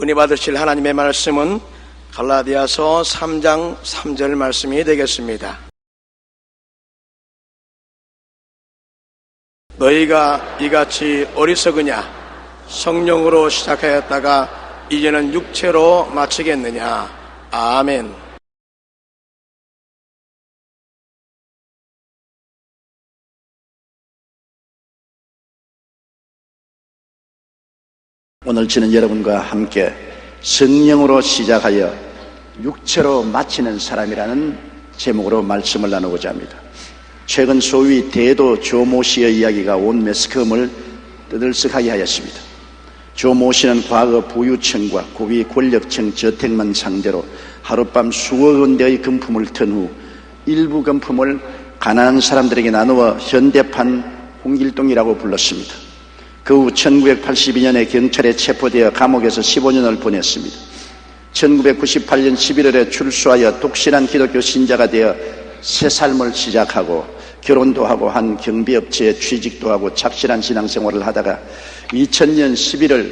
은혜 받으실 하나님의 말씀은 갈라디아서 3장 3절 말씀이 되겠습니다. 너희가 이같이 어리석으냐? 성령으로 시작하였다가 이제는 육체로 마치겠느냐? 아멘. 오늘 저는 여러분과 함께 성령으로 시작하여 육체로 마치는 사람이라는 제목으로 말씀을 나누고자 합니다. 최근 소위 대도 조모 씨의 이야기가 온 매스컴을 떠들썩하게 하였습니다. 조모 씨는 과거 부유층과 고위 권력층 저택만 상대로 하룻밤 수억 원대의 금품을 턴 후 일부 금품을 가난한 사람들에게 나누어 현대판 홍길동이라고 불렀습니다. 그 후 1982년에 경찰에 체포되어 감옥에서 15년을 보냈습니다. 1998년 11월에 출소하여 독실한 기독교 신자가 되어 새 삶을 시작하고 결혼도 하고 한 경비업체에 취직도 하고 착실한 신앙생활을 하다가 2000년 11월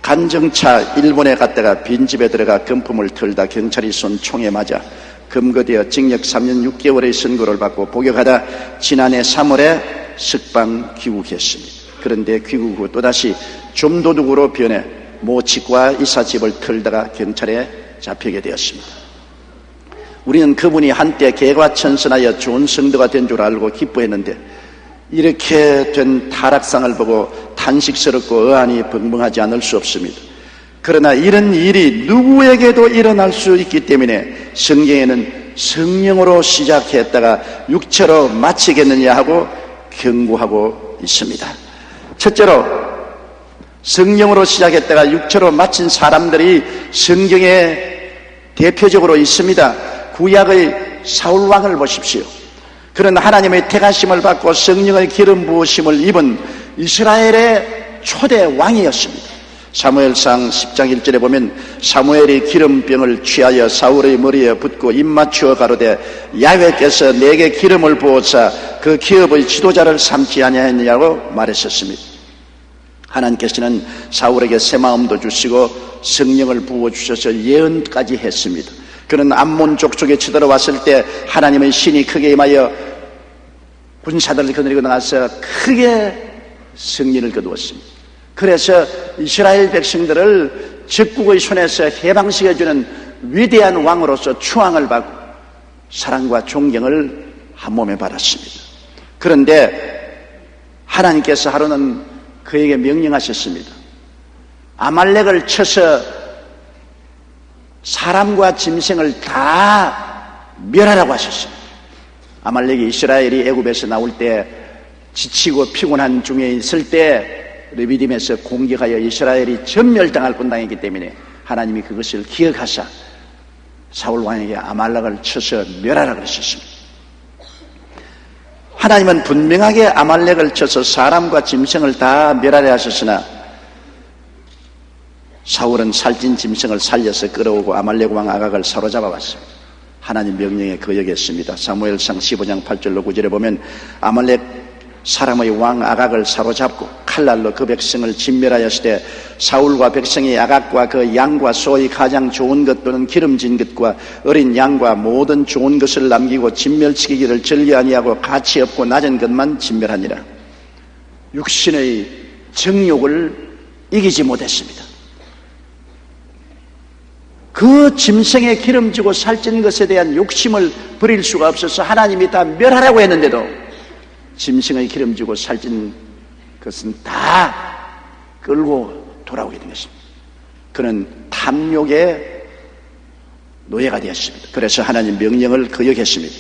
간정차 일본에 갔다가 빈집에 들어가 금품을 털다 경찰이 쏜 총에 맞아 검거되어 징역 3년 6개월의 선고를 받고 복역하다 지난해 3월에 석방 귀국했습니다. 그런데 귀국 후 또다시 좀도둑으로 변해 모 치과 이삿집을 털다가 경찰에 잡히게 되었습니다. 우리는 그분이 한때 개과천선하여 좋은 성도가 된 줄 알고 기뻐했는데 이렇게 된 타락상을 보고 탄식스럽고 어안이 벙벙하지 않을 수 없습니다. 그러나 이런 일이 누구에게도 일어날 수 있기 때문에 성경에는 성령으로 시작했다가 육체로 마치겠느냐 하고 경고하고 있습니다. 첫째로 성령으로 시작했다가 육체로 마친 사람들이 성경에 대표적으로 있습니다. 구약의 사울왕을 보십시오. 그런 하나님의 택하심을 받고 성령의 기름 부으심을 입은 이스라엘의 초대 왕이었습니다. 사무엘상 10장 1절에 보면 사무엘이 기름병을 취하여 사울의 머리에 붓고 입 맞추어 가로되 야훼께서 내게 기름을 부어사 그 기업의 지도자를 삼지 아니하였느냐고 말했었습니다. 하나님께서는 사울에게 새 마음도 주시고 성령을 부어주셔서 예언까지 했습니다. 그는 암몬 족속에 치들어왔을 때 하나님의 신이 크게 임하여 군사들을 거느리고 나가서 크게 승리를 거두었습니다. 그래서 이스라엘 백성들을 적국의 손에서 해방시켜주는 위대한 왕으로서 추앙을 받고 사랑과 존경을 한몸에 받았습니다. 그런데 하나님께서 하루는 그에게 명령하셨습니다. 아말렉을 쳐서 사람과 짐승을 다 멸하라고 하셨습니다. 아말렉이 이스라엘이 애굽에서 나올 때 지치고 피곤한 중에 있을 때 르비딤에서 공격하여 이스라엘이 전멸당할 뻔당했기 때문에 하나님이 그것을 기억하사 사울 왕에게 아말렉을 쳐서 멸하라 그러셨습니다. 하나님은 분명하게 아말렉을 쳐서 사람과 짐승을 다 멸하려 하셨으나 사울은 살찐 짐승을 살려서 끌어오고 아말렉 왕 아각을 사로잡아 왔습니다. 하나님 명령에 거역했습니다. 사무엘상 15장 8절로 9절에 보면 아말렉 사람의 왕 아각을 사로잡고 칼날로 그 백성을 진멸하였을 때 사울과 백성이 아각과 그 양과 소의 가장 좋은 것 또는 기름진 것과 어린 양과 모든 좋은 것을 남기고 진멸시키기를 절개 아니하고 가치 없고 낮은 것만 진멸하니라. 육신의 정욕을 이기지 못했습니다. 그 짐승에 기름지고 살찐 것에 대한 욕심을 버릴 수가 없어서 하나님이 다 멸하라고 했는데도 짐승의 기름지고 살찐 것은 다 끌고 돌아오게 된 것입니다. 그는 탐욕의 노예가 되었습니다. 그래서 하나님 명령을 거역했습니다.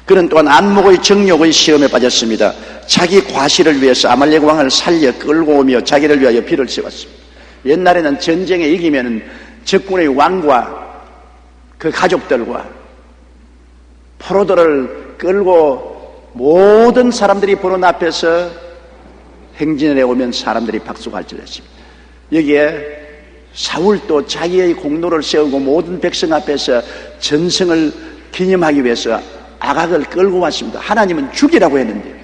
그는 또한 안목의 정욕의 시험에 빠졌습니다. 자기 과실을 위해서 아말렉 왕을 살려 끌고 오며 자기를 위하여 비를 세웠습니다. 옛날에는 전쟁에 이기면 적군의 왕과 그 가족들과 포로들을 끌고 모든 사람들이 보는 앞에서 행진을 해오면 사람들이 박수가 할지했습니다. 여기에 사울도 자기의 공로를 세우고 모든 백성 앞에서 전승을 기념하기 위해서 아각을 끌고 왔습니다. 하나님은 죽이라고 했는데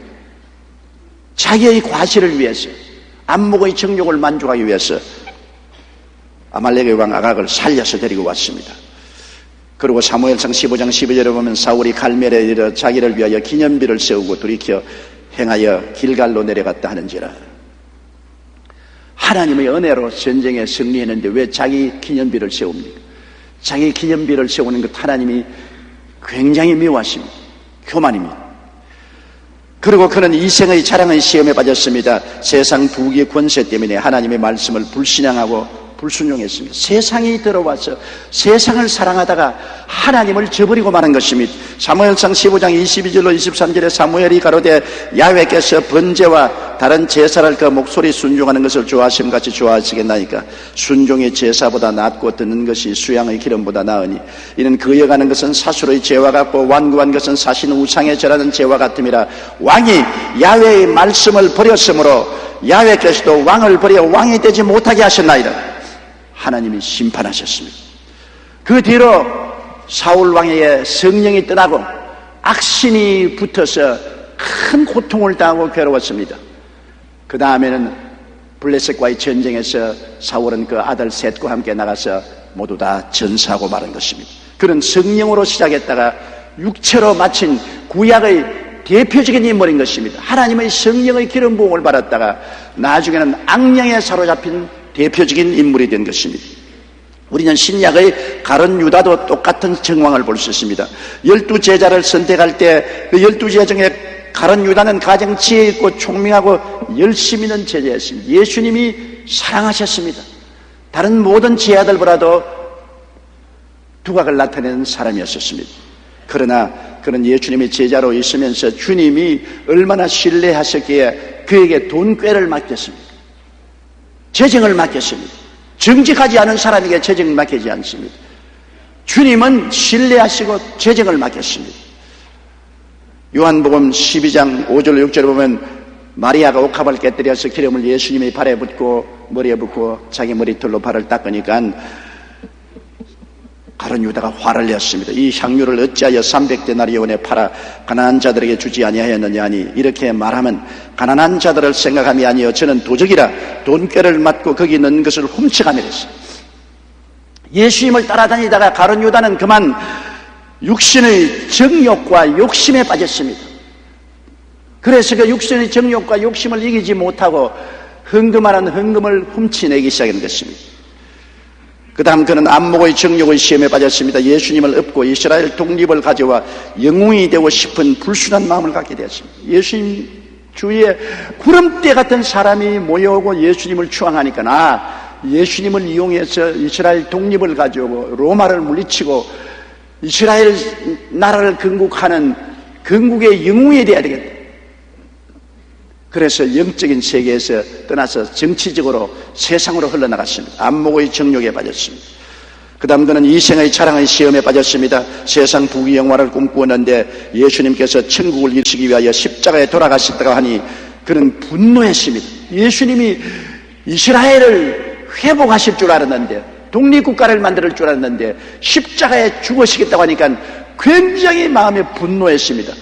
자기의 과실을 위해서 안목의 정욕을 만족하기 위해서 아말렉의 왕 아각을 살려서 데리고 왔습니다. 그리고 사무엘상 15장 12절에 보면 사울이 갈멜에 이르러 자기를 위하여 기념비를 세우고 돌이켜 행하여 길갈로 내려갔다 하는지라. 하나님의 은혜로 전쟁에 승리했는데 왜 자기 기념비를 세웁니까? 자기 기념비를 세우는 것 하나님이 굉장히 미워하십니다. 교만입니다. 그리고 그는 이생의 자랑의 시험에 빠졌습니다. 세상 부귀의 권세 때문에 하나님의 말씀을 불신앙하고 불순종했습니다. 세상이 들어와서 세상을 사랑하다가 하나님을 저버리고 마는 것입니다. 사무엘상 15장 22절로 23절에 사무엘이 가로되 야훼께서 번제와 다른 제사를 그 목소리 순종하는 것을 좋아하심 같이 좋아하시겠나이까. 순종이 제사보다 낫고 듣는 것이 수양의 기름보다 나으니 이는 그여가는 것은 사술의 죄와 같고 완고한 것은 사신 우상에 절하는 죄와 같음이라. 왕이 야훼의 말씀을 버렸으므로 야훼께서도 왕을 버려 왕이 되지 못하게 하셨나이다. 하나님이 심판하셨습니다. 그 뒤로 사울 왕에게 성령이 떠나고 악신이 붙어서 큰 고통을 당하고 괴로웠습니다. 그 다음에는 블레셋과의 전쟁에서 사울은 그 아들 셋과 함께 나가서 모두 다 전사하고 마는 것입니다. 그는 성령으로 시작했다가 육체로 마친 구약의 대표적인 인물인 것입니다. 하나님의 성령의 기름 부음을 받았다가 나중에는 악령에 사로잡힌 대표적인 인물이 된 것입니다. 우리는 신약의 가룟 유다도 똑같은 정황을 볼 수 있습니다. 12제자를 선택할 때 그 12제자 중에 가룟 유다는 가장 지혜 있고 총명하고 열심 있는 제자였습니다. 예수님이 사랑하셨습니다. 다른 모든 제자들보다도 두각을 나타내는 사람이었습니다. 그러나 그는 예수님의 제자로 있으면서 주님이 얼마나 신뢰하셨기에 그에게 돈꾀를 맡겼습니다. 재정을 맡겼습니다. 정직하지 않은 사람에게 재정을 맡기지 않습니다. 주님은 신뢰하시고 재정을 맡겼습니다. 요한복음 12장 5절 6절에 보면 마리아가 옥합을 깨뜨려서 기름을 예수님의 발에 붓고 머리에 붓고 자기 머리털로 발을 닦으니까 가룟 유다가 화를 냈습니다. 이 향유를 어찌하여 300데나리온에 팔아 가난한 자들에게 주지 아니하였느냐 하니 이렇게 말하면 가난한 자들을 생각함이 아니여 저는 도적이라 돈꾀를 맞고 거기 있는 것을 훔쳐가며 그랬어요. 예수님을 따라다니다가 가룟 유다는 그만 육신의 정욕과 욕심에 빠졌습니다. 그래서 그 육신의 정욕과 욕심을 이기지 못하고 헌금하는 헌금을 훔쳐내기 시작한 것입니다. 그 다음 그는 안목의 정욕의 시험에 빠졌습니다. 예수님을 업고 이스라엘 독립을 가져와 영웅이 되고 싶은 불순한 마음을 갖게 되었습니다. 예수님 주위에 구름대 같은 사람이 모여오고 예수님을 추앙하니까 예수님을 이용해서 이스라엘 독립을 가져오고 로마를 물리치고 이스라엘 나라를 건국하는 건국의 영웅이 되어야 되겠다. 그래서 영적인 세계에서 떠나서 정치적으로 세상으로 흘러나갔습니다. 안목의 정욕에 빠졌습니다. 그 다음 그는 이생의 자랑의 시험에 빠졌습니다. 세상 부귀 영화를 꿈꾸었는데 예수님께서 천국을 이루시기 위하여 십자가에 돌아가셨다고 하니 그는 분노했습니다. 예수님이 이스라엘을 회복하실 줄 알았는데 독립국가를 만들 줄 알았는데 십자가에 죽으시겠다고 하니까 굉장히 마음에 분노했습니다.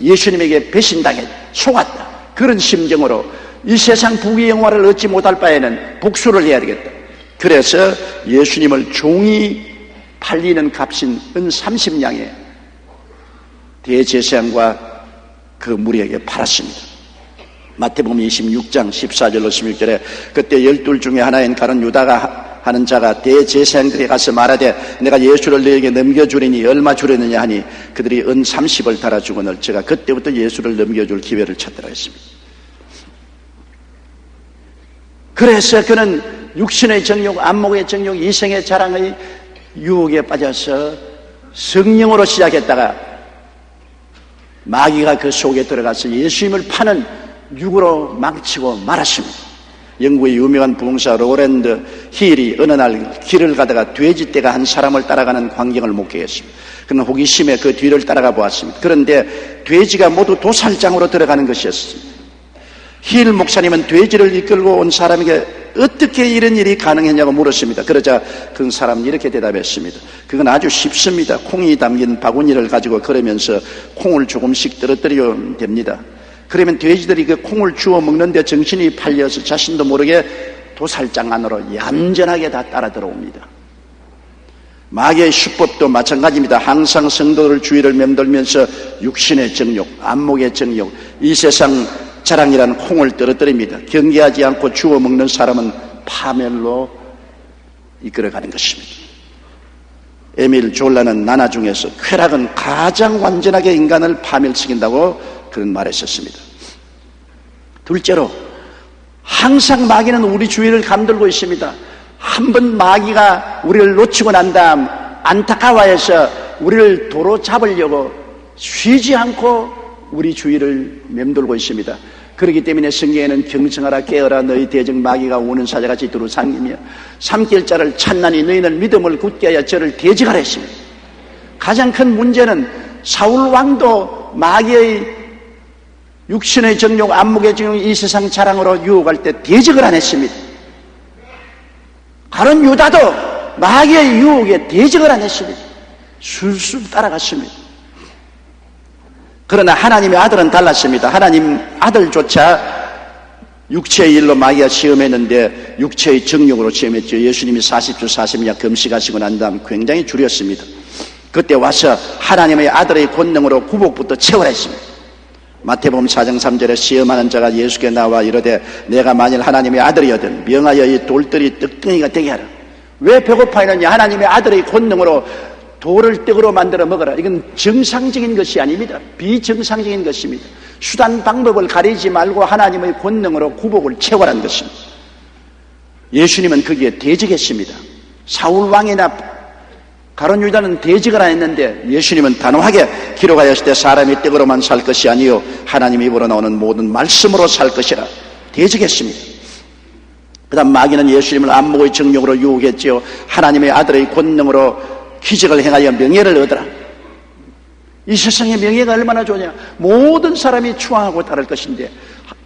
예수님에게 배신당했다, 속았다. 그런 심정으로 이 세상 부귀 영화를 얻지 못할 바에는 복수를 해야 되겠다. 그래서 예수님을 종이 팔리는 값인 은 30냥에 대제사장과 그 무리에게 팔았습니다. 마태복음 26장 14절로 16절에 그때 12 중에 하나인 가룟 유다가 하는 자가 대제사장들에 가서 말하되 내가 예수를 너에게 넘겨주리니 얼마 주려느냐 하니 그들이 은 30을 달아주거늘 제가 그때부터 예수를 넘겨줄 기회를 찾더라 했습니다. 그래서 그는 육신의 정욕, 안목의 정욕, 이생의 자랑의 유혹에 빠져서 성령으로 시작했다가 마귀가 그 속에 들어가서 예수님을 파는 육으로 망치고 말았습니다. 영국의 유명한 부흥사 로랜드 힐이 어느 날 길을 가다가 돼지떼가 한 사람을 따라가는 광경을 목격했습니다. 그는 호기심에 그 뒤를 따라가 보았습니다. 그런데 돼지가 모두 도살장으로 들어가는 것이었습니다. 힐 목사님은 돼지를 이끌고 온 사람에게 어떻게 이런 일이 가능했냐고 물었습니다. 그러자 그 사람은 이렇게 대답했습니다. 그건 아주 쉽습니다. 콩이 담긴 바구니를 가지고 걸으면서 콩을 조금씩 떨어뜨리면 됩니다. 그러면 돼지들이 그 콩을 주워 먹는데 정신이 팔려서 자신도 모르게 도살장 안으로 얌전하게 다 따라 들어옵니다. 마귀의 수법도 마찬가지입니다. 항상 성도들 주위를 맴돌면서 육신의 정욕, 안목의 정욕, 이 세상 자랑이라는 콩을 떨어뜨립니다. 경계하지 않고 주워 먹는 사람은 파멸로 이끌어가는 것입니다. 에밀 졸라는 나나 중에서 쾌락은 가장 완전하게 인간을 파멸시킨다고 그런 말했었습니다. 둘째로, 항상 마귀는 우리 주위를 감돌고 있습니다. 한번 마귀가 우리를 놓치고 난 다음 안타까워해서 우리를 도로 잡으려고 쉬지 않고 우리 주위를 맴돌고 있습니다. 그렇기 때문에 성경에는 경청하라 깨어라 너희 대적 마귀가 오는 사자같이 두루 상기며 삼킬 자를 찾나니 너희는 믿음을 굳게 하여 저를 대적하라 했습니다. 가장 큰 문제는 사울 왕도 마귀의 육신의 정욕, 안목의 정욕, 이 세상 자랑으로 유혹할 때 대적을 안 했습니다. 가룟 유다도 마귀의 유혹에 대적을 안 했습니다. 술술 따라갔습니다. 그러나 하나님의 아들은 달랐습니다. 하나님 아들조차 육체의 일로 마귀가 시험했는데 육체의 정욕으로 시험했죠. 예수님이 40주 40야 금식하시고 난 다음 굉장히 줄였습니다. 그때 와서 하나님의 아들의 권능으로 구복부터 채워라 했습니다. 마태복음 4장 3절에 시험하는 자가 예수께 나와 이르되 내가 만일 하나님의 아들이거든 명하여 이 돌들이 떡덩이가 되게 하라. 왜 배고파하느냐? 하나님의 아들의 권능으로 돌을 떡으로 만들어 먹어라. 이건 정상적인 것이 아닙니다. 비정상적인 것입니다. 수단 방법을 가리지 말고 하나님의 권능으로 구복을 채워라는 것입니다. 예수님은 거기에 대적했습니다. 사울 왕이나 가룟 유다는 대적을 안 했는데 예수님은 단호하게 기록하였을 때 사람이 떡으로만 살 것이 아니요 하나님 입으로 나오는 모든 말씀으로 살 것이라 대적했습니다. 그 다음 마귀는 예수님을 안목의 정욕으로 유혹했지요. 하나님의 아들의 권능으로 기적을 행하여 명예를 얻으라. 이 세상에 명예가 얼마나 좋냐. 모든 사람이 추앙하고 따를 것인데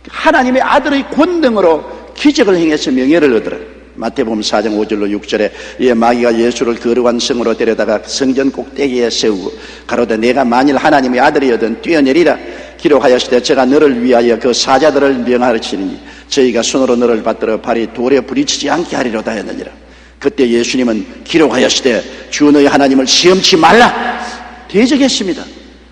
하나님의 아들의 권능으로 기적을 행해서 명예를 얻으라. 마태복음 4장 5절로 6절에 이에 마귀가 예수를 거룩한 성으로 데려다가 성전 꼭대기에 세우고 가로되 내가 만일 하나님의 아들이거든 뛰어내리라. 기록하였을 제가 너를 위하여 그 사자들을 명하시리니 저희가 손으로 너를 받들어 발이 돌에 부딪히지 않게 하리로다 했느니라. 그때 예수님은 기록하였을 주 너희 하나님을 시험치 말라 대적했습니다.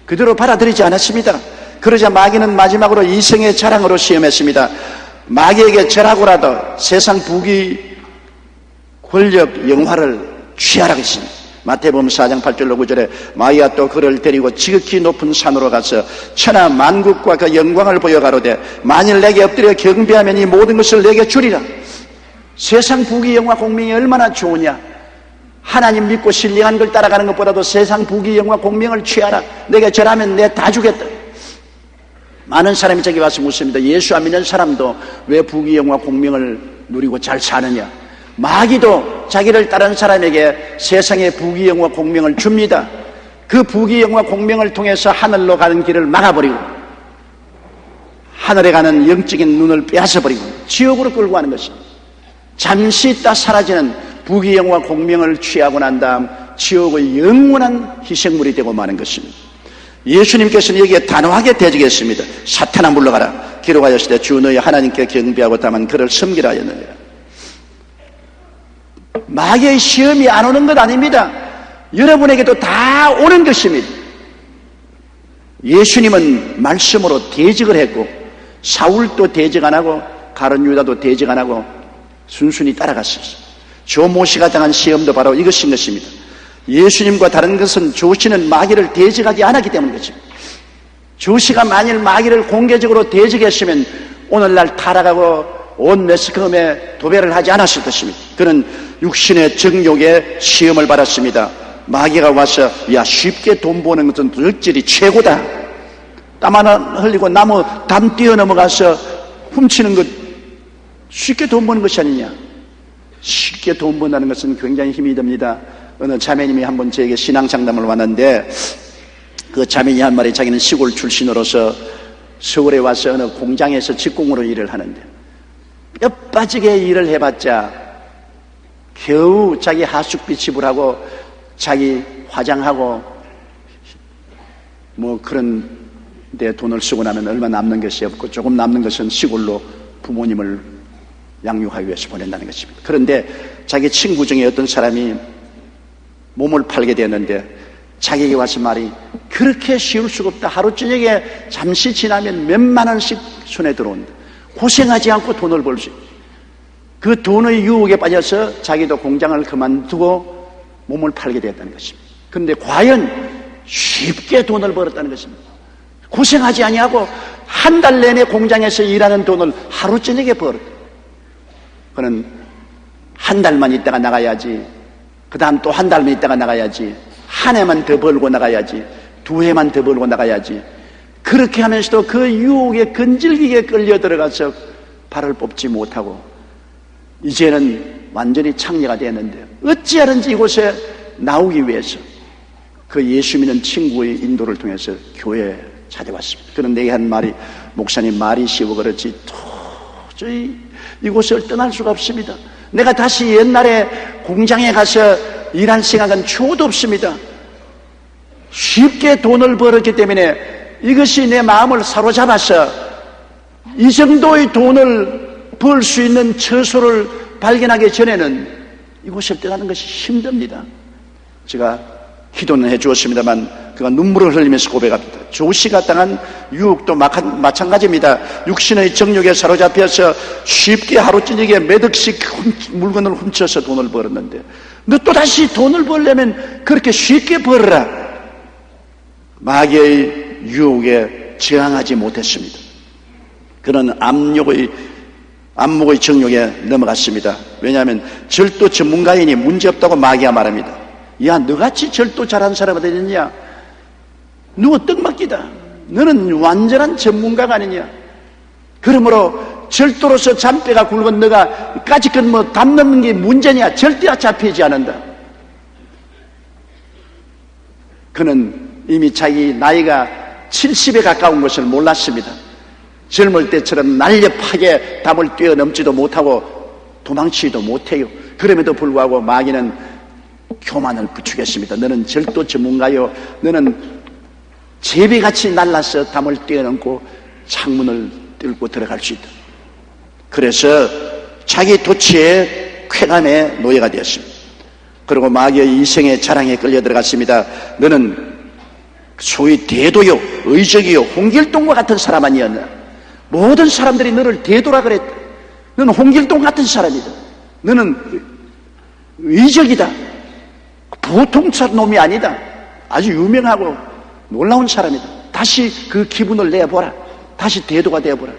그대로 받아들이지 않았습니다. 그러자 마귀는 마지막으로 이성의 자랑으로 시험했습니다. 마귀에게 절하고라도 세상 부귀 권력 영화를 취하라고 했습니다. 마태복음 4장 8절로 9절에 마귀가 또 그를 데리고 지극히 높은 산으로 가서 천하 만국과 그 영광을 보여 가로되 만일 내게 엎드려 경배하면 이 모든 것을 내게 주리라. 세상 부귀 영화 공명이 얼마나 좋으냐. 하나님 믿고 신령한 걸 따라가는 것보다도 세상 부귀 영화 공명을 취하라. 내게 절하면 내 다 주겠다. 많은 사람이 저기 와서 묻습니다. 예수 안 믿는 사람도 왜 부귀 영화 공명을 누리고 잘 사느냐. 마귀도 자기를 따르는 사람에게 세상의 부귀 영화 공명을 줍니다. 그 부귀 영화 공명을 통해서 하늘로 가는 길을 막아버리고 하늘에 가는 영적인 눈을 빼앗아버리고 지옥으로 끌고 가는 것입니다. 잠시 있다 사라지는 부귀 영화 공명을 취하고 난 다음 지옥의 영원한 희생물이 되고 마는 것입니다. 예수님께서는 여기에 단호하게 대적했습니다. 사탄아 물러가라. 기록하였을 때 주 너희 하나님께 경배하고 다만 그를 섬기라 하였느니라. 마귀의 시험이 안 오는 것 아닙니다. 여러분에게도 다 오는 것입니다. 예수님은 말씀으로 대적을 했고 사울도 대적 안 하고 가룟 유다도 대적 안 하고 순순히 따라갔었어요. 조모시가 당한 시험도 바로 이것인 것입니다. 예수님과 다른 것은 조시는 마귀를 대적하지 않았기 때문인 것입니다. 조시가 만일 마귀를 공개적으로 대적했으면 오늘날 타락하고 온 매스컴에 도배를 하지 않았을 것입니다. 그는 육신의 정욕에 시험을 받았습니다. 마귀가 와서 야 쉽게 돈 버는 것은 덕질이 최고다. 땀 하나 흘리고 나무 담 뛰어넘어가서 훔치는 것 쉽게 돈 버는 것이 아니냐. 쉽게 돈 번다는 것은 굉장히 힘이 듭니다. 어느 자매님이 한번 저에게 신앙상담을 왔는데 그 자매니 한 말이 자기는 시골 출신으로서 서울에 와서 어느 공장에서 직공으로 일을 하는데 뼈 빠지게 일을 해봤자 겨우 자기 하숙비 지불하고 자기 화장하고 뭐 그런 데 돈을 쓰고 나면 얼마 남는 것이 없고 조금 남는 것은 시골로 부모님을 양육하기 위해서 보낸다는 것입니다. 그런데 자기 친구 중에 어떤 사람이 몸을 팔게 되었는데 자기에게 와서 말이, 그렇게 쉬울 수가 없다. 하루 저녁에 잠시 지나면 몇만 원씩 손에 들어온다. 고생하지 않고 돈을 벌 수 있다. 그 돈의 유혹에 빠져서 자기도 공장을 그만두고 몸을 팔게 되었다는 것입니다. 그런데 과연 쉽게 돈을 벌었다는 것입니다. 고생하지 아니하고 한 달 내내 공장에서 일하는 돈을 하루 저녁에 벌었다. 그는 한 달만 있다가 나가야지, 그 다음 또 한 달만 있다가 나가야지, 한 해만 더 벌고 나가야지, 두 해만 더 벌고 나가야지, 그렇게 하면서도 그 유혹에 끈질기게 끌려 들어가서 발을 뽑지 못하고 이제는 완전히 창녀가 되었는데 어찌하든지 이곳에 나오기 위해서 그 예수 믿는 친구의 인도를 통해서 교회에 찾아왔습니다. 그는 내게 한 말이, 목사님 말이 쉬워 그렇지 도저히 이곳을 떠날 수가 없습니다. 내가 다시 옛날에 공장에 가서 일할 생각은 초도 없습니다. 쉽게 돈을 벌었기 때문에 이것이 내 마음을 사로잡아서 이 정도의 돈을 벌 수 있는 처소를 발견하기 전에는 이곳을 떠나는 것이 힘듭니다. 제가 기도는 해 주었습니다만 그가 눈물을 흘리면서 고백합니다. 조씨가 당한 유혹도 마찬가지입니다. 육신의 정욕에 사로잡혀서 쉽게 하루 저녁에 몇 억씩 물건을 훔쳐서 돈을 벌었는데, 너 또다시 돈을 벌려면 그렇게 쉽게 벌어라. 마귀의 유혹에 저항하지 못했습니다. 그는 안목의 정욕에 넘어갔습니다. 왜냐하면 절도 전문가이니 문제없다고 마귀가 말합니다. 야, 너같이 절도 잘하는 사람이 어디 있냐? 누구 떡막기다. 너는 완전한 전문가가 아니냐? 그러므로 절도로서 잔뼈가 굵은 너가 까짓것 뭐 담는 게 문제냐? 절대 잡히지 않는다. 그는 이미 자기 나이가 70에 가까운 것을 몰랐습니다. 젊을 때처럼 날렵하게 담을 뛰어넘지도 못하고 도망치지도 못해요. 그럼에도 불구하고 마귀는 교만을 부추겼습니다. 너는 절도 전문가요. 너는 제비같이 날라서 담을 뛰어넘고 창문을 뚫고 들어갈 수 있다. 그래서 자기 도취의 쾌감의 노예가 되었습니다. 그리고 마귀의 이생의 자랑에 끌려 들어갔습니다. 너는 소위 대도요, 의적이요, 홍길동과 같은 사람 아니었나? 모든 사람들이 너를 대도라 그랬다. 너는 홍길동 같은 사람이다. 너는 의적이다. 보통 놈이 아니다. 아주 유명하고 놀라운 사람이다. 다시 그 기분을 내보라. 다시 대도가 되어보라.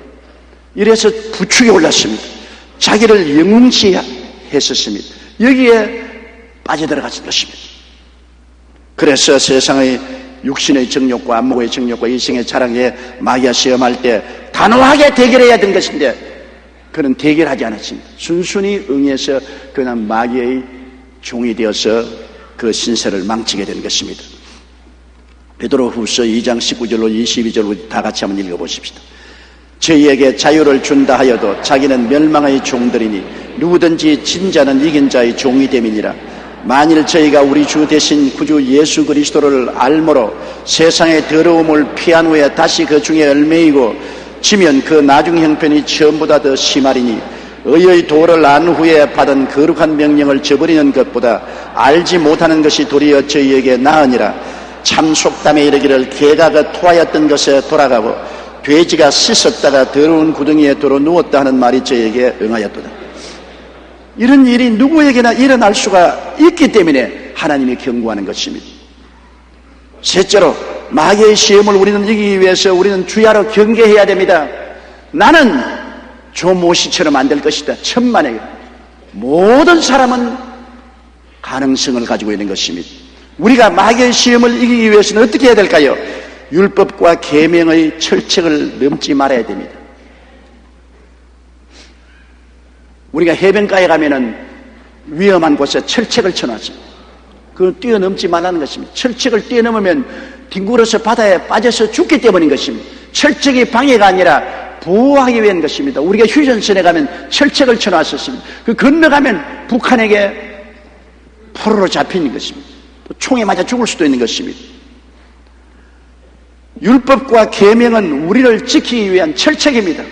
이래서 부축에 올랐습니다. 자기를 영웅시했었습니다. 여기에 빠져들어갔을 것입니다. 그래서 세상의 육신의 정욕과 안목의 정욕과 이생의 자랑에 마귀가 시험할 때 단호하게 대결해야 된 것인데 그는 대결하지 않았습니다. 순순히 응해서 그냥 마귀의 종이 되어서 그 신세를 망치게 된 것입니다. 베드로후서 2장 19절로 22절로 다 같이 한번 읽어보십시다. 저희에게 자유를 준다 하여도 자기는 멸망의 종들이니 누구든지 진자는 이긴 자의 종이 됨이니라. 만일 저희가 우리 주 대신 구주 예수 그리스도를 알므로 세상의 더러움을 피한 후에 다시 그 중에 얽매이고 지면 그 나중 형편이 처음보다 더 심하리니 의의 도를 안 후에 받은 거룩한 명령을 저버리는 것보다 알지 못하는 것이 도리어 저희에게 나으니라. 참 속담에 이르기를 개가 그 토하였던 것에 돌아가고 돼지가 씻었다가 더러운 구덩이에 도로 누웠다 하는 말이 저에게 응하였도다. 이런 일이 누구에게나 일어날 수가 있기 때문에 하나님이 경고하는 것입니다. 셋째로 마귀의 시험을 우리는 이기기 위해서 우리는 주야로 경계해야 됩니다. 나는 조모시처럼 안 될 것이다. 천만에 모든 사람은 가능성을 가지고 있는 것입니다. 우리가 마귀의 시험을 이기기 위해서는 어떻게 해야 될까요? 율법과 계명의 철책을 넘지 말아야 됩니다. 우리가 해변가에 가면은 위험한 곳에 철책을 쳐놨습니다. 그걸 뛰어넘지 말라는 것입니다. 철책을 뛰어넘으면 뒹굴어서 바다에 빠져서 죽기 때문인 것입니다. 철책이 방해가 아니라 보호하기 위한 것입니다. 우리가 휴전선에 가면 철책을 쳐놨었습니다. 그 건너가면 북한에게 포로로 잡히는 것입니다. 또 총에 맞아 죽을 수도 있는 것입니다. 율법과 계명은 우리를 지키기 위한 철책입니다.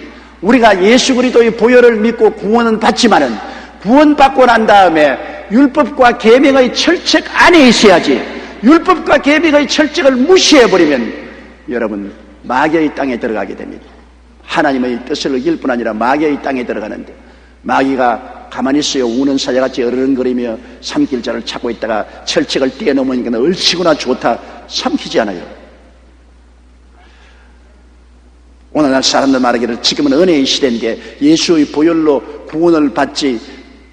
우리가 예수 그리스도의 보혈을 믿고 구원은 받지만은 구원받고 난 다음에 율법과 계명의 철책 안에 있어야지, 율법과 계명의 철책을 무시해버리면 여러분 마귀의 땅에 들어가게 됩니다. 하나님의 뜻을 어길 뿐 아니라 마귀의 땅에 들어가는데, 마귀가 가만히 있어요. 우는 사자같이 어르렁거리며 삼킬 자를 찾고 있다가 철책을 뛰어넘으니까 얼씨구나 좋다 삼키지 않아요. 오늘날 사람들 말하기를 지금은 은혜의 시대인데 예수의 보혈로 구원을 받지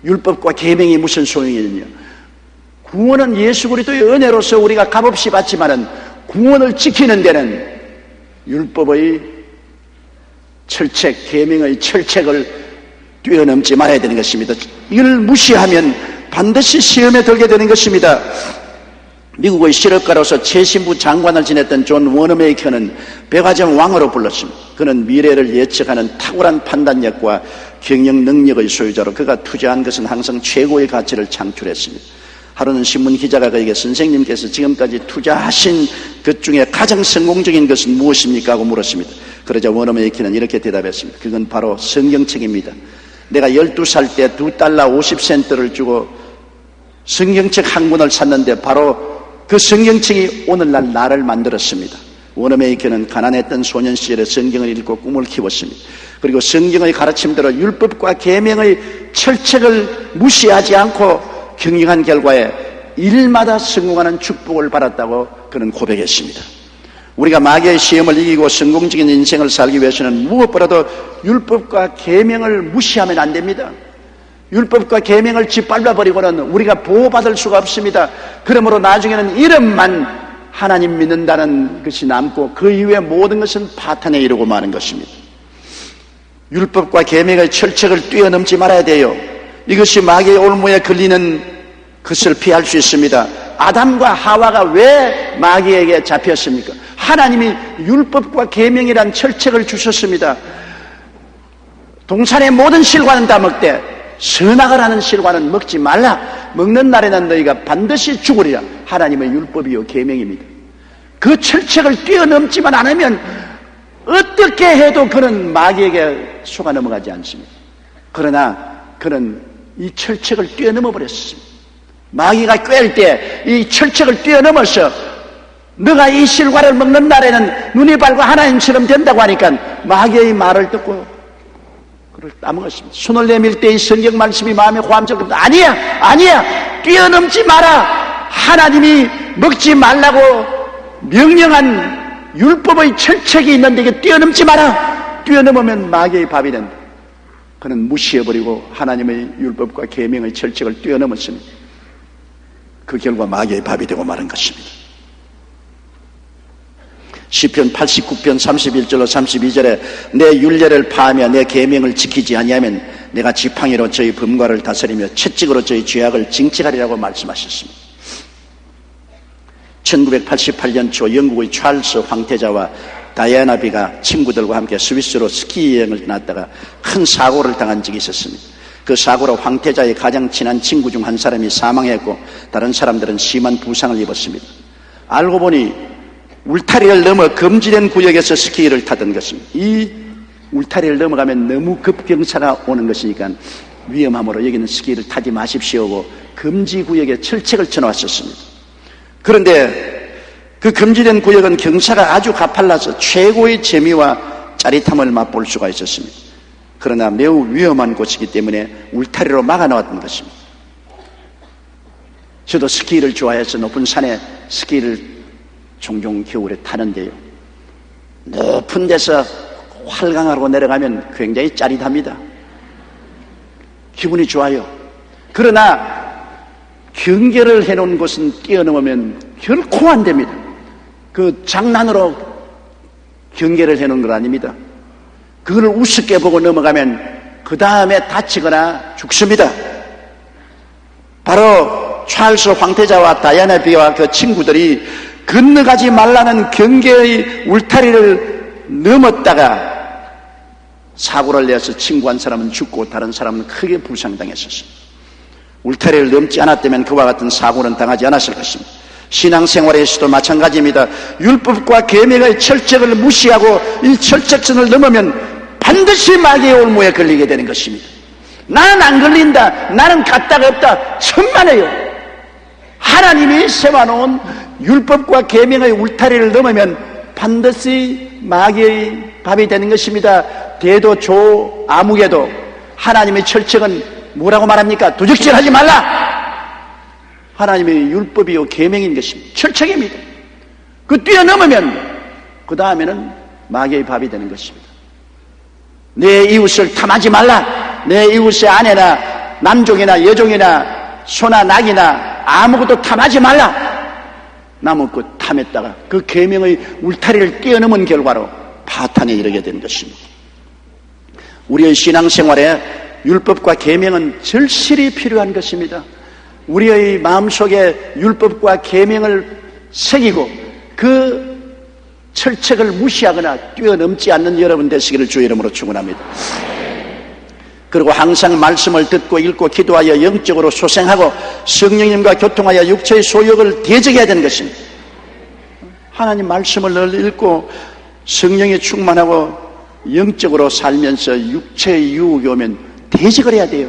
율법과 계명이 무슨 소용이냐. 구원은 예수 그리스도의 은혜로서 우리가 값없이 받지만은 구원을 지키는 데는 율법의 철책, 계명의 철책을 뛰어넘지 말아야 되는 것입니다. 이걸 무시하면 반드시 시험에 들게 되는 것입니다. 미국의 실업가로서 최신부 장관을 지냈던 존 워너메이커는 백화점 왕으로 불렀습니다. 그는 미래를 예측하는 탁월한 판단력과 경영 능력의 소유자로 그가 투자한 것은 항상 최고의 가치를 창출했습니다. 하루는 신문 기자가 그에게 선생님께서 지금까지 투자하신 것 중에 가장 성공적인 것은 무엇입니까? 하고 물었습니다. 그러자 워너메이커는 이렇게 대답했습니다. 그건 바로 성경책입니다. 내가 12살 때 $2 50센트를 주고 성경책 한 권을 샀는데 바로 그 성경책이 오늘날 나를 만들었습니다. 워너메이커는 가난했던 소년 시절에 성경을 읽고 꿈을 키웠습니다. 그리고 성경의 가르침대로 율법과 계명의 철책을 무시하지 않고 경영한 결과에 일마다 성공하는 축복을 받았다고 그는 고백했습니다. 우리가 마귀의 시험을 이기고 성공적인 인생을 살기 위해서는 무엇보다도 율법과 계명을 무시하면 안 됩니다. 율법과 계명을 짓밟아버리고는 우리가 보호받을 수가 없습니다. 그러므로 나중에는 이름만 하나님 믿는다는 것이 남고 그 이후에 모든 것은 파탄에 이르고 마는 것입니다. 율법과 계명의 철책을 뛰어넘지 말아야 돼요. 이것이 마귀의 올무에 걸리는 것을 피할 수 있습니다. 아담과 하와가 왜 마귀에게 잡혔습니까? 하나님이 율법과 계명이란 철책을 주셨습니다. 동산의 모든 실과는 다 먹되 선악을 하는 실과는 먹지 말라. 먹는 날에는 너희가 반드시 죽으리라. 하나님의 율법이요 계명입니다. 그 철책을 뛰어넘지만 않으면 어떻게 해도 그는 마귀에게 속아 넘어가지 않습니다. 그러나 그는 이 철책을 뛰어넘어 버렸습니다. 마귀가 꿰을 때 이 철책을 뛰어넘어서 너가 이 실과를 먹는 날에는 눈이 밝고 하나님처럼 된다고 하니까 마귀의 말을 듣고 그를 따먹었습니다. 손을 내밀 때 이 성경 말씀이 마음에 호함스럽다. 아니야 뛰어넘지 마라. 하나님이 먹지 말라고 명령한 율법의 철책이 있는데 이게 뛰어넘지 마라. 뛰어넘으면 마귀의 밥이 된다. 그는 무시해버리고 하나님의 율법과 계명의 철책을 뛰어넘었습니다. 그 결과 마귀의 밥이 되고 마는 것입니다. 시편 89편 31절로 32절에 내 율례를 파하며 내 계명을 지키지 아니하면 내가 지팡이로 저희 범과를 다스리며 채찍으로 저희 죄악을 징책하리라고 말씀하셨습니다. 1988년 초 영국의 찰스 황태자와 다이애나 비가 친구들과 함께 스위스로 스키 여행을 떠났다가 큰 사고를 당한 적이 있었습니다. 그 사고로 황태자의 가장 친한 친구 중 한 사람이 사망했고 다른 사람들은 심한 부상을 입었습니다. 알고 보니 울타리를 넘어 금지된 구역에서 스키를 타던 것입니다. 이 울타리를 넘어가면 너무 급경사가 오는 것이니까 위험함으로 여기는 스키를 타지 마십시오고 금지 구역에 철책을 쳐놓았었습니다. 그런데 그 금지된 구역은 경사가 아주 가팔라서 최고의 재미와 짜릿함을 맛볼 수가 있었습니다. 그러나 매우 위험한 곳이기 때문에 울타리로 막아놓았던 것입니다. 저도 스키를 좋아해서 높은 산에 스키를 종종 겨울에 타는데요, 높은 데서 활강하고 내려가면 굉장히 짜릿합니다. 기분이 좋아요. 그러나 경계를 해놓은 곳은 뛰어넘으면 결코 안 됩니다. 그 장난으로 경계를 해놓은 건 아닙니다. 그걸 우습게 보고 넘어가면 그 다음에 다치거나 죽습니다. 바로 찰스 황태자와 다이애나 비와 그 친구들이 건너가지 말라는 경계의 울타리를 넘었다가 사고를 내서 친구 한 사람은 죽고 다른 사람은 크게 부상당했었습니다. 울타리를 넘지 않았다면 그와 같은 사고는 당하지 않았을 것입니다. 신앙생활에서도 마찬가지입니다. 율법과 계명의 철책을 무시하고 이 철책선을 넘으면 반드시 마귀의 올무에 걸리게 되는 것입니다. 나는 안 걸린다, 나는 갖다가 없다, 천만에요. 하나님이 세워놓은 율법과 계명의 울타리를 넘으면 반드시 마귀의 밥이 되는 것입니다. 대도 조 아무개도 하나님의 철칙은 뭐라고 말합니까? 도적질하지 말라. 하나님의 율법이요 계명인 것입니다. 철칙입니다. 그 뛰어넘으면 그 다음에는 마귀의 밥이 되는 것입니다. 내 이웃을 탐하지 말라. 내 이웃의 아내나 남종이나 여종이나 소나 낙이나 아무것도 탐하지 말라. 나무꾼 탐했다가 그 계명의 울타리를 뛰어넘은 결과로 파탄에 이르게 된 것입니다. 우리의 신앙생활에 율법과 계명은 절실히 필요한 것입니다. 우리의 마음속에 율법과 계명을 새기고 그 철책을 무시하거나 뛰어넘지 않는 여러분 되시기를 주의 이름으로 축원합니다. 그리고 항상 말씀을 듣고 읽고 기도하여 영적으로 소생하고 성령님과 교통하여 육체의 소욕을 대적해야 되는 것입니다. 하나님 말씀을 늘 읽고 성령에 충만하고 영적으로 살면서 육체의 유혹이 오면 대적을 해야 돼요.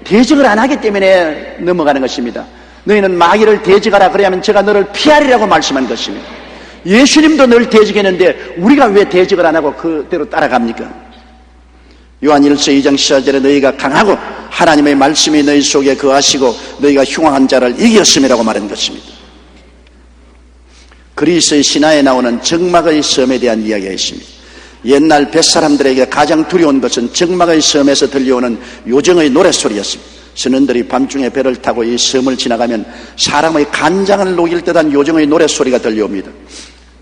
대적을 안 하기 때문에 넘어가는 것입니다. 너희는 마귀를 대적하라 그래야면 제가 너를 피하리라고 말씀한 것입니다. 예수님도 늘 대적했는데 우리가 왜 대적을 안 하고 그대로 따라갑니까? 요한 1서 2장 14절에 너희가 강하고 하나님의 말씀이 너희 속에 거하시고 너희가 흉악한 자를 이겼음이라고 말한 것입니다. 그리스의 신화에 나오는 적막의 섬에 대한 이야기가 있습니다. 옛날 뱃사람들에게 가장 두려운 것은 적막의 섬에서 들려오는 요정의 노랫소리였습니다. 선원들이 밤중에 배를 타고 이 섬을 지나가면 사람의 간장을 녹일 듯한 요정의 노랫소리가 들려옵니다.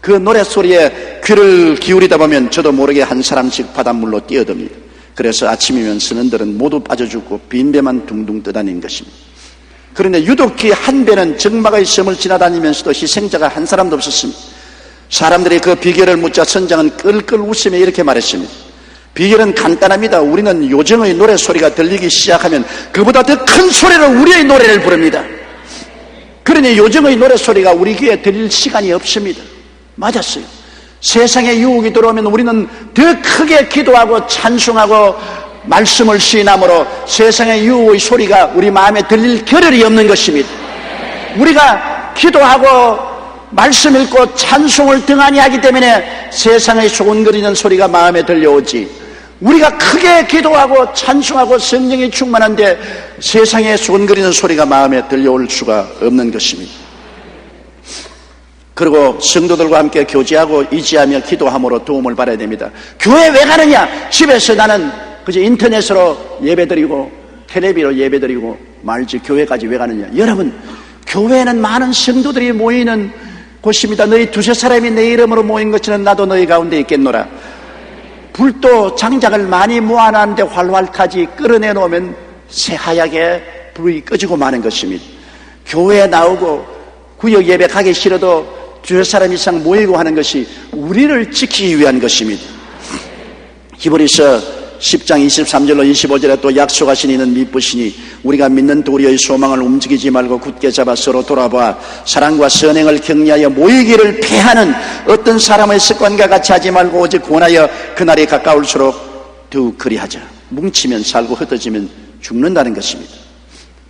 그 노랫소리에 귀를 기울이다 보면 저도 모르게 한 사람씩 바닷물로 뛰어듭니다. 그래서 아침이면 선원들은 모두 빠져 죽고 빈배만 둥둥 떠다니는 것입니다. 그런데 유독히 한 배는 적막의 섬을 지나다니면서도 희생자가 한 사람도 없었습니다. 사람들이 그 비결을 묻자 선장은 끌끌 웃으며 이렇게 말했습니다. 비결은 간단합니다. 우리는 요정의 노래소리가 들리기 시작하면 그보다 더 큰 소리로 우리의 노래를 부릅니다. 그러니 요정의 노래소리가 우리 귀에 들릴 시간이 없습니다. 맞았어요. 세상에 유혹이 들어오면 우리는 더 크게 기도하고 찬송하고 말씀을 시인함으로 세상의 유혹의 소리가 우리 마음에 들릴 겨를이 없는 것입니다. 우리가 기도하고 말씀 읽고 찬송을 등한히 하기 때문에 세상의 소곤거리는 소리가 마음에 들려오지, 우리가 크게 기도하고 찬송하고 성령이 충만한데 세상의 소곤거리는 소리가 마음에 들려올 수가 없는 것입니다. 그리고 성도들과 함께 교제하고 의지하며 기도함으로 도움을 받아야 됩니다. 교회 왜 가느냐? 집에서 나는 그저 인터넷으로 예배드리고 텔레비로 예배드리고 말지 교회까지 왜 가느냐? 여러분, 교회는 많은 성도들이 모이는 곳입니다. 너희 두세 사람이 내 이름으로 모인 것처럼 나도 너희 가운데 있겠노라. 불도 장작을 많이 모아놨는데 활활 타지 끌어내놓으면 새하얗게 불이 꺼지고 마는 것입니다. 교회에 나오고 구역 예배 가기 싫어도 두세 사람 이상 모이고 하는 것이 우리를 지키기 위한 것입니다. 히브리서 10장 23절로 25절에 또 약속하신 이는 미쁘시니 우리가 믿는 도리의 소망을 움직이지 말고 굳게 잡아 서로 돌아봐 사랑과 선행을 격려하여 모이기를 패하는 어떤 사람의 습관과 같이 하지 말고 오직 권하여 그날이 가까울수록 더욱 그리하자. 뭉치면 살고 흩어지면 죽는다는 것입니다.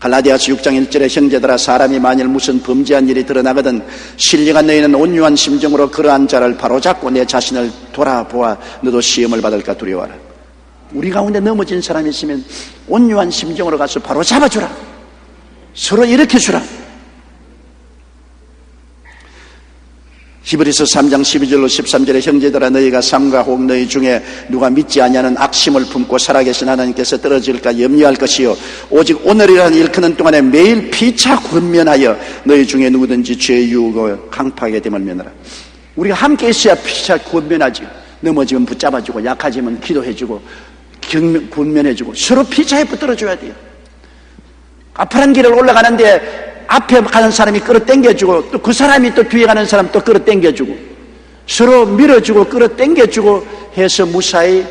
갈라디아서 6장 1절에 형제들아 사람이 만일 무슨 범죄한 일이 드러나거든 신령한 너희는 온유한 심정으로 그러한 자를 바로잡고 내 자신을 돌아보아 너도 시험을 받을까 두려워하라. 우리 가운데 넘어진 사람이 있으면 온유한 심정으로 가서 바로 잡아주라. 서로 일으켜주라. 히브리서 3장 12절로 13절에 형제들아 너희가 삼가 혹 너희 중에 누가 믿지 아니하는 악심을 품고 살아계신 하나님께서 떨어질까 염려할 것이요 오직 오늘이라는 일컫는 동안에 매일 피차 권면하여 너희 중에 누구든지 죄의 유혹을 강파하게 됨을 면하라. 우리가 함께 있어야 피차 권면하죠. 넘어지면 붙잡아주고 약해지면 기도해주고 권면해주고 서로 피차에 붙들어줘야 돼요. 가파른 길을 올라가는데 앞에 가는 사람이 끌어당겨주고 또 그 사람이 또 뒤에 가는 사람 또 끌어당겨주고 서로 밀어주고 끌어당겨주고 해서 무사히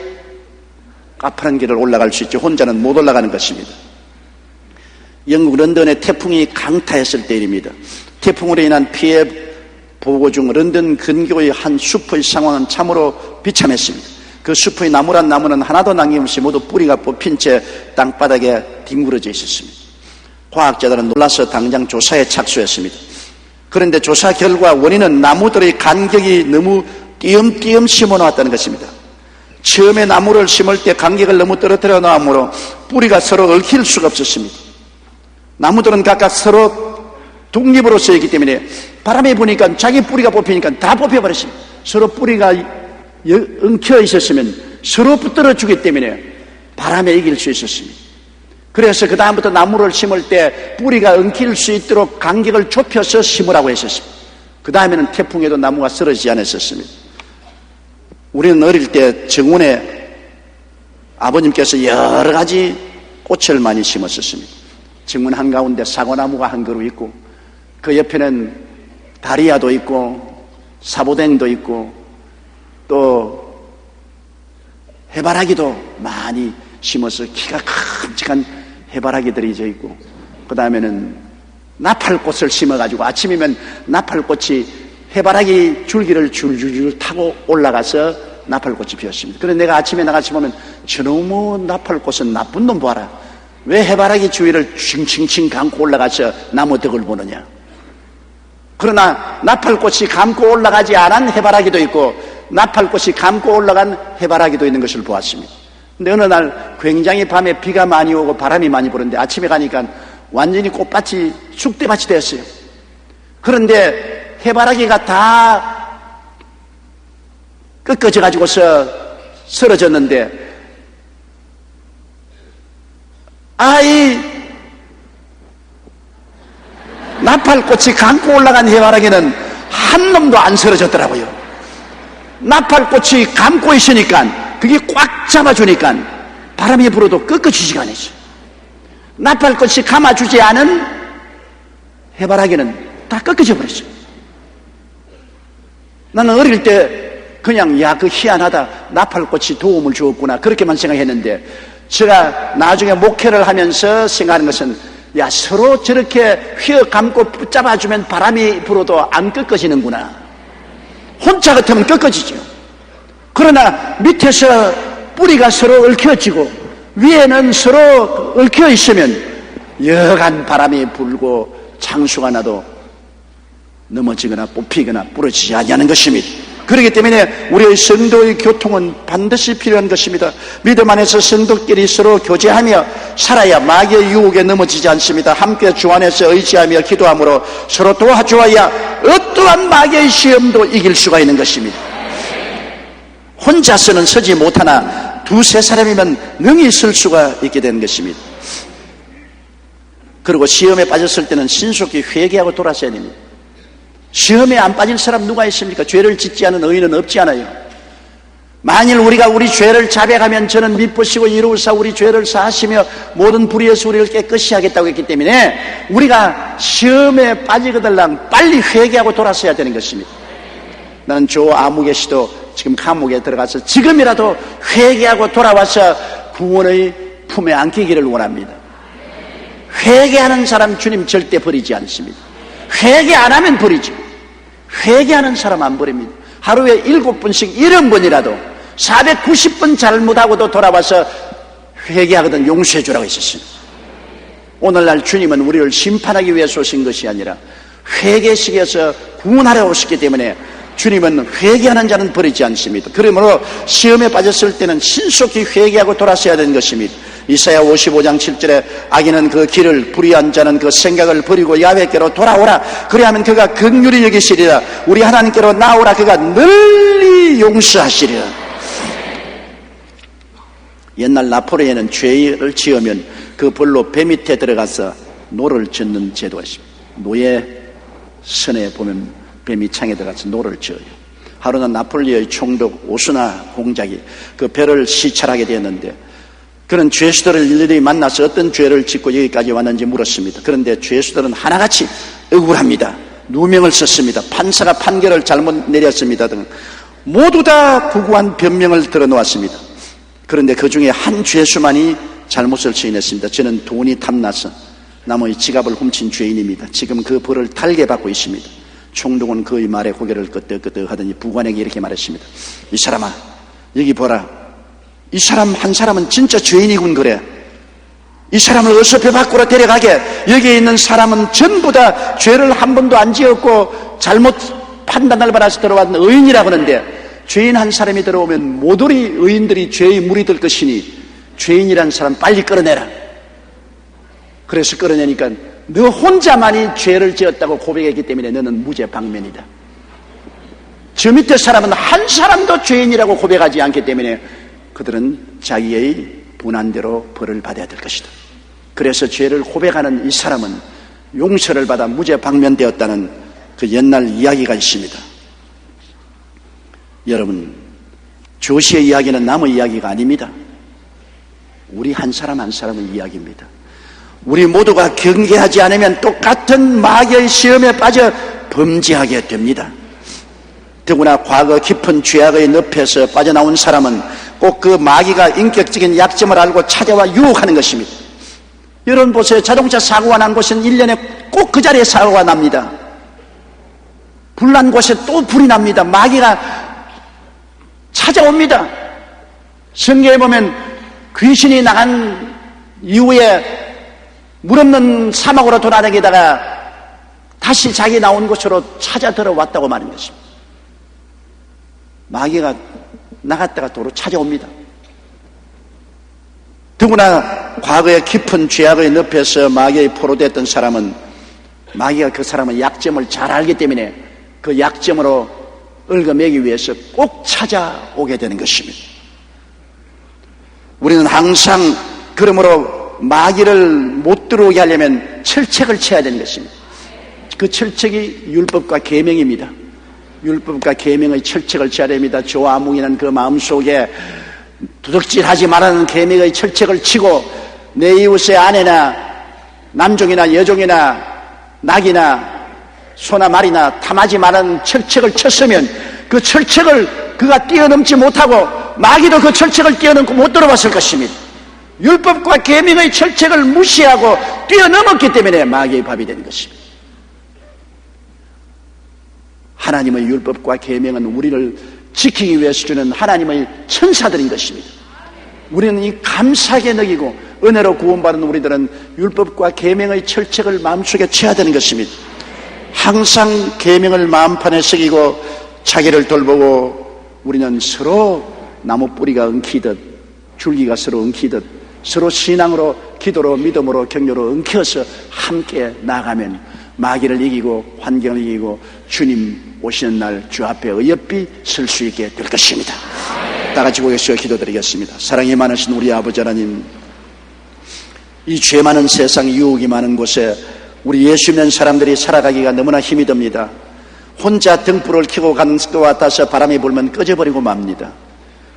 가파른 길을 올라갈 수 있죠. 혼자는 못 올라가는 것입니다. 영국 런던에 태풍이 강타했을 때입니다. 태풍으로 인한 피해 보고 중 런던 근교의 한 숲의 상황은 참으로 비참했습니다. 그 숲의 나무란 나무는 하나도 남김없이 모두 뿌리가 뽑힌 채 땅바닥에 뒹굴어져 있었습니다. 과학자들은 놀라서 당장 조사에 착수했습니다. 그런데 조사 결과 원인은 나무들의 간격이 너무 띄엄띄엄 심어놓았다는 것입니다. 처음에 나무를 심을 때 간격을 너무 떨어뜨려 놓으므로 뿌리가 서로 얽힐 수가 없었습니다. 나무들은 각각 서로 독립으로 서 있기 때문에 바람이 부니까 자기 뿌리가 뽑히니까 다 뽑혀버렸습니다. 서로 뿌리가 엉켜 있었으면 서로 붙들어 주기 때문에 바람에 이길 수 있었습니다. 그래서 그 다음부터 나무를 심을 때 뿌리가 엉킬 수 있도록 간격을 좁혀서 심으라고 했었습니다. 그 다음에는 태풍에도 나무가 쓰러지지 않았었습니다. 우리는 어릴 때 정원에 아버님께서 여러 가지 꽃을 많이 심었었습니다. 정원 한가운데 사과나무가 한 그루 있고 그 옆에는 다리아도 있고 사보댕도 있고 또 해바라기도 많이 심어서 키가 큼직한 해바라기들이 져 있고 그 다음에는 나팔꽃을 심어가지고 아침이면 나팔꽃이 해바라기 줄기를 줄줄줄 타고 올라가서 나팔꽃이 피었습니다. 그래서 내가 아침에 나가서 보면 저놈의 나팔꽃은 나쁜 놈 봐라. 왜 해바라기 주위를 칭칭칭 감고 올라가서 나무 덕을 보느냐. 그러나 나팔꽃이 감고 올라가지 않은 해바라기도 있고 나팔꽃이 감고 올라간 해바라기도 있는 것을 보았습니다. 근데 어느 날 굉장히 밤에 비가 많이 오고 바람이 많이 부는데 아침에 가니까 완전히 꽃밭이 쑥대밭이 됐어요. 그런데 해바라기가 다 꺾어져 가지고서 쓰러졌는데 아이 나팔꽃이 감고 올라간 해바라기는 한 놈도 안 쓰러졌더라고요. 나팔꽃이 감고 있으니까 그게 꽉 잡아주니까 바람이 불어도 꺾어지지가 않았어요. 나팔꽃이 감아주지 않은 해바라기는 다 꺾어져 버렸어요. 나는 어릴 때 그냥 야, 그 희한하다. 나팔꽃이 도움을 주었구나. 그렇게만 생각했는데 제가 나중에 목회를 하면서 생각하는 것은 야, 서로 저렇게 휘어 감고 붙잡아주면 바람이 불어도 안 꺾어지는구나. 혼자 같으면 꺾어지죠. 그러나 밑에서 뿌리가 서로 얽혀지고 위에는 서로 얽혀 있으면 여간 바람이 불고 창수가 나도 넘어지거나 뽑히거나 부러지지 않냐는 것입니다. 그렇기 때문에 우리의 성도의 교통은 반드시 필요한 것입니다. 믿음 안에서 성도끼리 서로 교제하며 살아야 마귀의 유혹에 넘어지지 않습니다. 함께 주 안에서 의지하며 기도함으로 서로 도와주어야 어떠한 마귀의 시험도 이길 수가 있는 것입니다. 혼자서는 서지 못하나 두세 사람이면 능히 설 수가 있게 되는 것입니다. 그리고 시험에 빠졌을 때는 신속히 회개하고 돌아서야 됩니다. 시험에 안 빠질 사람 누가 있습니까? 죄를 짓지 않은 의인은 없지 않아요. 만일 우리가 우리 죄를 자백하면 저는 미쁘시고 이로우사 우리 죄를 사하시며 모든 불의에서 우리를 깨끗이 하겠다고 했기 때문에 우리가 시험에 빠지거들랑 빨리 회개하고 돌아서야 되는 것입니다. 나는 조 아무개 씨도 지금 감옥에 들어가서 지금이라도 회개하고 돌아와서 구원의 품에 안기기를 원합니다. 회개하는 사람 주님 절대 버리지 않습니다. 회개 안 하면 버리죠. 회개하는 사람 안 버립니다. 하루에 7번씩 70번이라도 490번 잘못하고도 돌아와서 회개하거든 용서해 주라고 했었습니다. 오늘날 주님은 우리를 심판하기 위해서 오신 것이 아니라 회개식에서 구원하려 오셨기 때문에 주님은 회개하는 자는 버리지 않습니다. 그러므로 시험에 빠졌을 때는 신속히 회개하고 돌아서야 되는 것입니다. 이사야 55장 7절에 악인은 그 길을 불의한 자는 그 생각을 버리고 야훼께로 돌아오라. 그리하면 그가 긍휼히 여기시리라. 우리 하나님께로 나오라. 그가 널리 용서하시리라. 옛날 나폴레옹은 죄를 지으면 그 벌로 배 밑에 들어가서 노를 젓는 제도가 있습니다. 노예 선에 보면 뱀이 창에 들어가서 노를 져요. 하루는 나폴레옹의 총독 오스나 공작이 그 배를 시찰하게 되었는데 그런 죄수들을 일일이 만나서 어떤 죄를 짓고 여기까지 왔는지 물었습니다. 그런데 죄수들은 하나같이 억울합니다. 누명을 썼습니다. 판사가 판결을 잘못 내렸습니다 등 모두 다 구구한 변명을 들어놓았습니다. 그런데 그 중에 한 죄수만이 잘못을 시인했습니다. 저는 돈이 탐나서 남의 지갑을 훔친 죄인입니다. 지금 그 벌을 달게 받고 있습니다. 총독은 그의 말에 고개를 끄덕끄덕 하더니 부관에게 이렇게 말했습니다. 이 사람아, 여기 보라. 이 사람 한 사람은 진짜 죄인이군 그래. 이 사람을 어서 배 밖으로 데려가게. 여기에 있는 사람은 전부 다 죄를 한 번도 안 지었고 잘못 판단을 받아서 들어왔는 의인이라고 하는데, 죄인 한 사람이 들어오면 모조리 의인들이 죄의 물이 될 것이니 죄인이라는 사람 빨리 끌어내라. 그래서 끌어내니까 너 혼자만이 죄를 지었다고 고백했기 때문에 너는 무죄방면이다. 저 밑에 사람은 한 사람도 죄인이라고 고백하지 않기 때문에 그들은 자기의 분한대로 벌을 받아야 될 것이다. 그래서 죄를 고백하는 이 사람은 용서를 받아 무죄방면되었다는 그 옛날 이야기가 있습니다. 여러분, 조시의 이야기는 남의 이야기가 아닙니다. 우리 한 사람 한 사람의 이야기입니다. 우리 모두가 경계하지 않으면 똑같은 마귀의 시험에 빠져 범죄하게 됩니다. 더구나 과거 깊은 죄악의 늪에서 빠져나온 사람은 꼭 그 마귀가 인격적인 약점을 알고 찾아와 유혹하는 것입니다. 여러분 보세요. 자동차 사고가 난 곳은 1년에 꼭 그 자리에 사고가 납니다. 불난 곳에 또 불이 납니다. 마귀가 찾아옵니다. 성경에 보면 귀신이 나간 이후에 물 없는 사막으로 돌아다니다가 다시 자기 나온 곳으로 찾아 들어왔다고 말하는 것입니다. 마귀가 나갔다가 도로 찾아옵니다. 더구나 과거의 깊은 죄악의 늪에서 마귀의 포로됐던 사람은, 마귀가 그 사람의 약점을 잘 알기 때문에 그 약점으로 얽어매기 위해서 꼭 찾아오게 되는 것입니다. 우리는 항상 그러므로 마귀를 못 들어오게 하려면 철책을 쳐야 되는 것입니다. 그 철책이 율법과 계명입니다. 율법과 계명의 철책을 쳐야 됩니다. 조아뭉이는 그 마음속에 도둑질하지 말라는 계명의 철책을 치고 내 이웃의 아내나 남종이나 여종이나 낙이나 소나 말이나 탐하지 말라는 철책을 쳤으면 그 철책을 그가 뛰어넘지 못하고 마귀도 그 철책을 뛰어넘고 못 들어봤을 것입니다. 율법과 계명의 철책을 무시하고 뛰어넘었기 때문에 마귀의 밥이 되는 것입니다. 하나님의 율법과 계명은 우리를 지키기 위해서 주는 하나님의 천사들인 것입니다. 우리는 이 감사하게 느끼고 은혜로 구원받은 우리들은 율법과 계명의 철책을 마음속에 쳐야 되는 것입니다. 항상 계명을 마음판에 새기고 자기를 돌보고 우리는 서로 나무 뿌리가 엉키듯 줄기가 서로 엉키듯 서로 신앙으로 기도로 믿음으로 격려로 엉켜서 함께 나가면 마귀를 이기고 환경을 이기고 주님 오시는 날 주 앞에 어여삐 설 수 있게 될 것입니다. 다 같이 고개시어 기도드리겠습니다. 사랑이 많으신 우리 아버지 하나님, 이 죄 많은 세상, 유혹이 많은 곳에 우리 예수 믿는 사람들이 살아가기가 너무나 힘이 듭니다. 혼자 등불을 켜고 가는 것 같아서 바람이 불면 꺼져버리고 맙니다.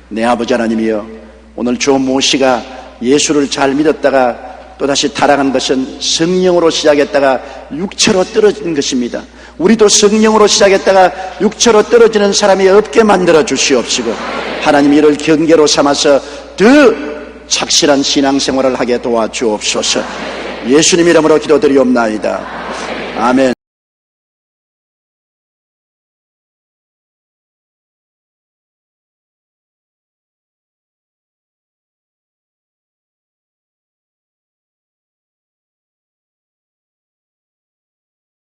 내 아버지 하나님이여, 오늘 조 모씨가 예수를 잘 믿었다가 또다시 타락한 것은 성령으로 시작했다가 육체로 떨어진 것입니다. 우리도 성령으로 시작했다가 육체로 떨어지는 사람이 없게 만들어 주시옵시고, 하나님 이를 경계로 삼아서 더 착실한 신앙생활을 하게 도와주옵소서. 예수님 이름으로 기도드리옵나이다. 아멘.